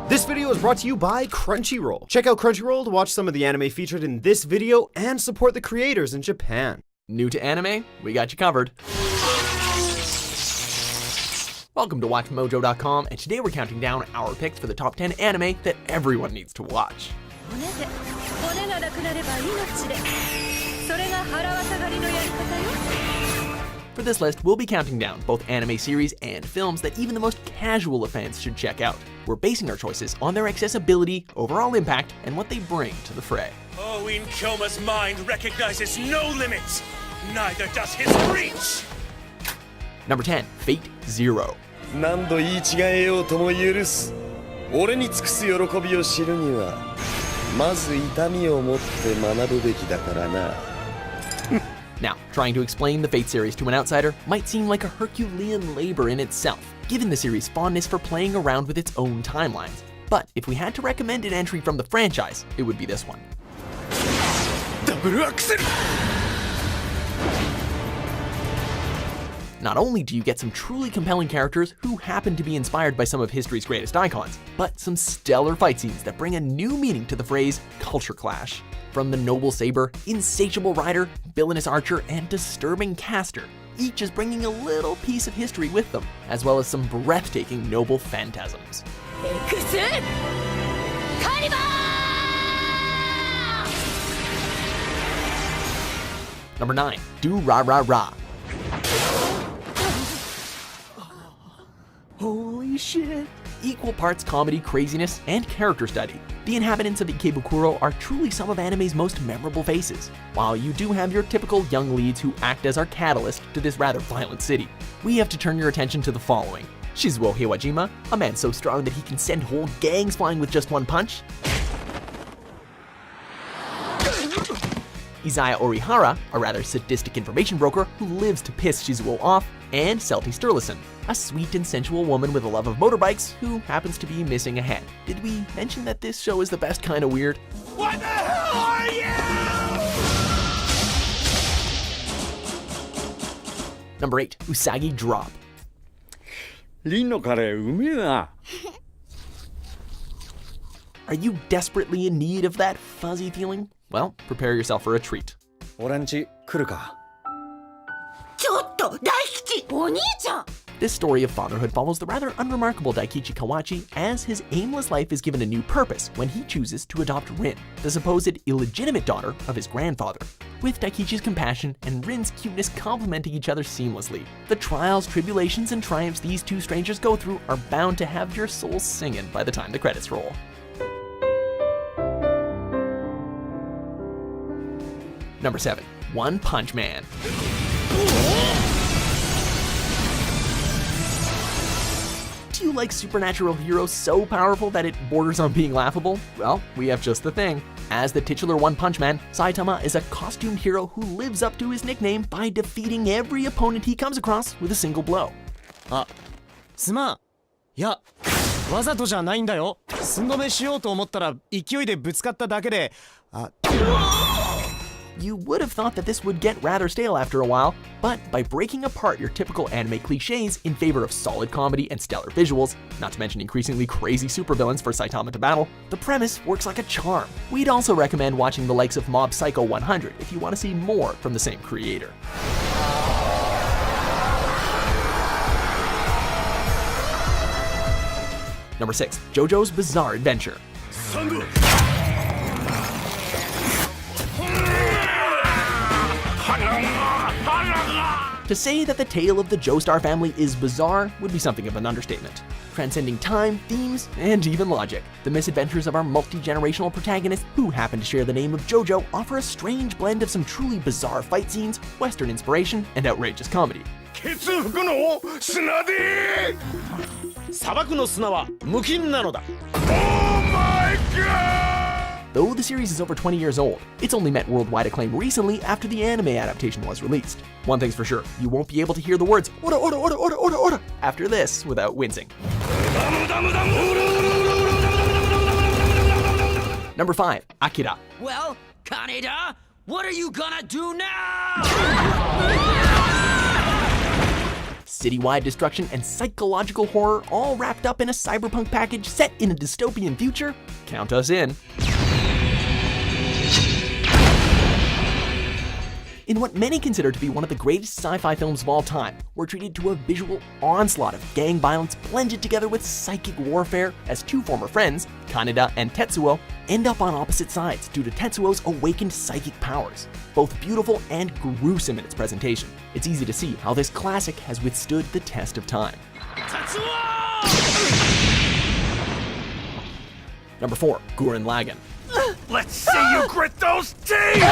This video is brought to you by Crunchyroll. Check out Crunchyroll to watch some of the anime featured in this video and support the creators in Japan. New to anime? We got you covered. Welcome to WatchMojo.com, and today we're counting down our picks for the top 10 anime that everyone needs to watch. For this list, we'll be counting down both anime series and films that even the most casual of fans should check out. We're basing our choices on their accessibility, overall impact, and what they bring to the fray. Oin Kyoma's mind recognizes no limits. Neither does his reach. Number 10, Fate Zero. 何度言い違えようとも許す。俺に尽くす喜びを知るには、まず痛みを持って学ぶべきだからな。Now, trying to explain the Fate series to an outsider might seem like a Herculean labor in itself, given the series' fondness for playing around with its own timelines. But if we had to recommend an entry from the franchise, it would be this one. Double Axel! Not only do you get some truly compelling characters who happen to be inspired by some of history's greatest icons, but some stellar fight scenes that bring a new meaning to the phrase culture clash. From the noble saber, insatiable rider, villainous archer, and disturbing caster, each is bringing a little piece of history with them, as well as some breathtaking noble phantasms. Number 9, Do-Ra-Ra-Ra. Holy shit! Equal parts comedy, craziness, and character study. The inhabitants of Ikebukuro are truly some of anime's most memorable faces. While you do have your typical young leads who act as our catalyst to this rather violent city, we have to turn your attention to the following. Shizuo Heiwajima, a man so strong that he can send whole gangs flying with just one punch. Izaya Orihara, a rather sadistic information broker who lives to piss Shizuo off, and Selty Sturluson, a sweet and sensual woman with a love of motorbikes who happens to be missing a head. Did we mention that this show is the best kind of weird? What the hell are you? Number 8, Usagi Drop. リンのカレーうめえな。 Are you desperately in need of that fuzzy feeling? Well, prepare yourself for a treat. 俺んち来るか。 This story of fatherhood follows the rather unremarkable Daikichi Kawachi as his aimless life is given a new purpose when he chooses to adopt Rin, the supposed illegitimate daughter of his grandfather. With Daikichi's compassion and Rin's cuteness complementing each other seamlessly, the trials, tribulations, and triumphs these two strangers go through are bound to have your soul singing by the time the credits roll. Number 7, One Punch Man. Do you like supernatural heroes so powerful that it borders on being laughable? Well, we have just the thing. As the titular One Punch Man, Saitama is a costumed hero who lives up to his nickname by defeating every opponent he comes across with a single blow. あ、すまん。いや、わざとじゃないんだよ。寸止めしようと思ったら勢いでぶつかっただけで、You would have thought that this would get rather stale after a while, but by breaking apart your typical anime cliches in favor of solid comedy and stellar visuals, not to mention increasingly crazy supervillains for Saitama to battle, the premise works like a charm. We'd also recommend watching the likes of Mob Psycho 100 if you want to see more from the same creator. Number 6, JoJo's Bizarre Adventure. To say that the tale of the Joestar family is bizarre would be something of an understatement. Transcending time, themes, and even logic, the misadventures of our multi-generational protagonists who happen to share the name of JoJo offer a strange blend of some truly bizarre fight scenes, Western inspiration, and outrageous comedy. 血服の砂で砂漠の砂は無菌なのだ。 Oh my god! Though the series is over 20 years old, it's only met worldwide acclaim recently after the anime adaptation was released. One thing's for sure, you won't be able to hear the words "ora ora ora ora ora ora" after this without wincing. Number 5, Akira. Well, Kaneda, what are you gonna do now? citywide destruction and psychological horror all wrapped up in a cyberpunk package set in a dystopian future? Count us in. In what many consider to be one of the greatest sci-fi films of all time, we're treated to a visual onslaught of gang violence blended together with psychic warfare as two former friends, Kaneda and Tetsuo, end up on opposite sides due to Tetsuo's awakened psychic powers. Both beautiful and gruesome in its presentation, it's easy to see how this classic has withstood the test of time. Number 4, Gurren Lagann. Let's see you grit those teeth!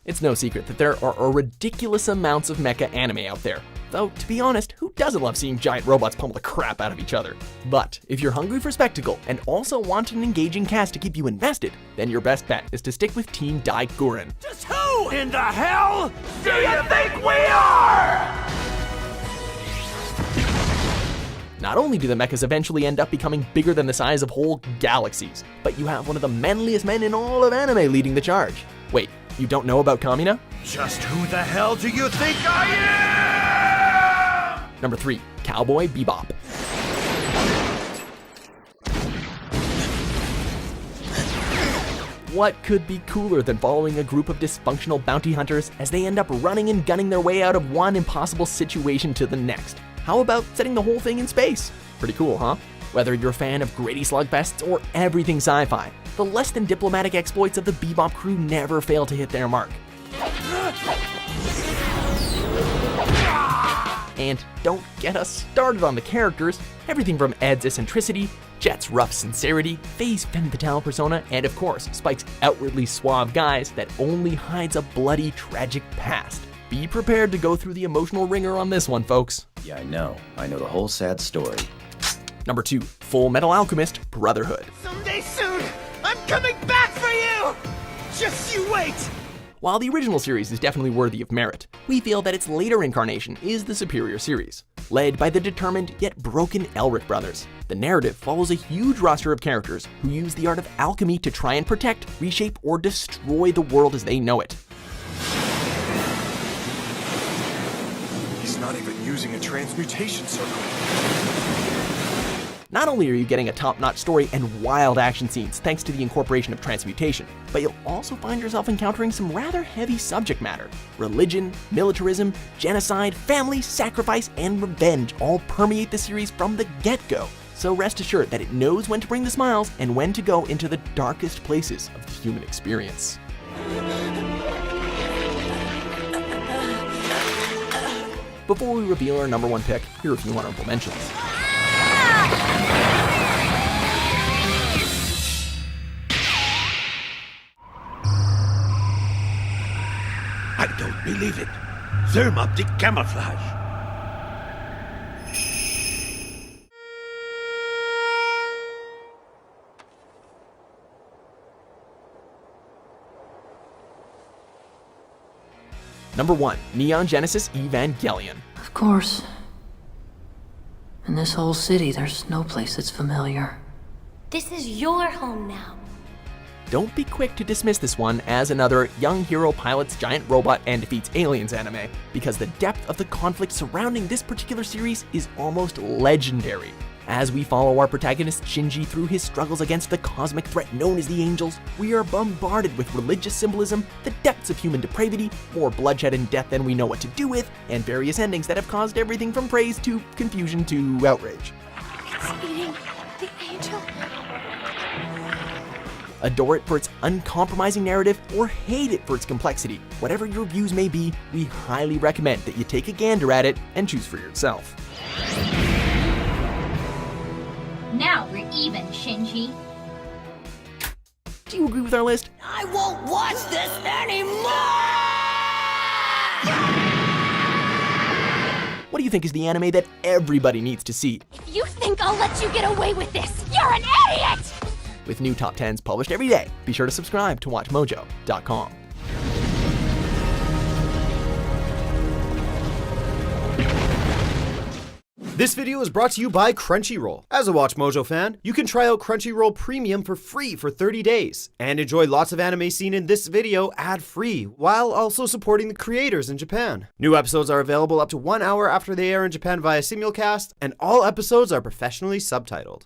It's no secret that there are ridiculous amounts of mecha anime out there. Though, to be honest, who doesn't love seeing giant robots pummel the crap out of each other? But if you're hungry for spectacle and also want an engaging cast to keep you invested, then your best bet is to stick with Team Dai Gurren. Just who in the hell do you think we are? Not only do the mechas eventually end up becoming bigger than the size of whole galaxies, but you have one of the manliest men in all of anime leading the charge. Wait, you don't know about Kamina? Just who the hell do you think I am? Number 3, Cowboy Bebop. What could be cooler than following a group of dysfunctional bounty hunters as they end up running and gunning their way out of one impossible situation to the next? How about setting the whole thing in space? Pretty cool, huh? Whether you're a fan of gritty slugfests or everything sci-fi, the less than diplomatic exploits of the Bebop crew never fail to hit their mark. And don't get us started on the characters. Everything from Ed's eccentricity, Jet's rough sincerity, Faye's femme fatale persona, and of course, Spike's outwardly suave guise that only hides a bloody, tragic past. Be prepared to go through the emotional ringer on this one, folks. Yeah, I know the whole sad story. Number 2, Full Metal Alchemist Brotherhood. Someday soon, I'm coming back for you! Just you wait! While the original series is definitely worthy of merit, we feel that its later incarnation is the superior series. Led by the determined yet broken Elric brothers, the narrative follows a huge roster of characters who use the art of alchemy to try and protect, reshape, or destroy the world as they know it. He's not even using a transmutation circle. Not only are you getting a top-notch story and wild action scenes thanks to the incorporation of transmutation, but you'll also find yourself encountering some rather heavy subject matter. Religion, militarism, genocide, family, sacrifice, and revenge all permeate the series from the get-go. So rest assured that it knows when to bring the smiles and when to go into the darkest places of the human experience. Before we reveal our number 1 pick, here are a few honorable mentions. I don't believe it. Thermoptic camouflage. Number 1, Neon Genesis Evangelion. Of course. In this whole city, there's no place that's familiar. This is your home now. Don't be quick to dismiss this one as another young hero pilots giant robot and defeats aliens anime, because the depth of the conflict surrounding this particular series is almost legendary. As we follow our protagonist Shinji through his struggles against the cosmic threat known as the Angels, we are bombarded with religious symbolism, the depths of human depravity, more bloodshed and death than we know what to do with, and various endings that have caused everything from praise to confusion to outrage. It's eating the angel. Adore it for its uncompromising narrative or hate it for its complexity. Whatever your views may be, we highly recommend that you take a gander at it and choose for yourself. Now we're even, Shinji. Do you agree with our list? I won't watch this anymore! What do you think is the anime that everybody needs to see? If you think I'll let you get away with this, you're an idiot! With new top 10s published every day, be sure to subscribe to WatchMojo.com. This video is brought to you by Crunchyroll. As a WatchMojo fan, you can try out Crunchyroll Premium for free for 30 days and enjoy lots of anime seen in this video ad-free while also supporting the creators in Japan. New episodes are available up to 1 hour after they air in Japan via simulcast, and all episodes are professionally subtitled.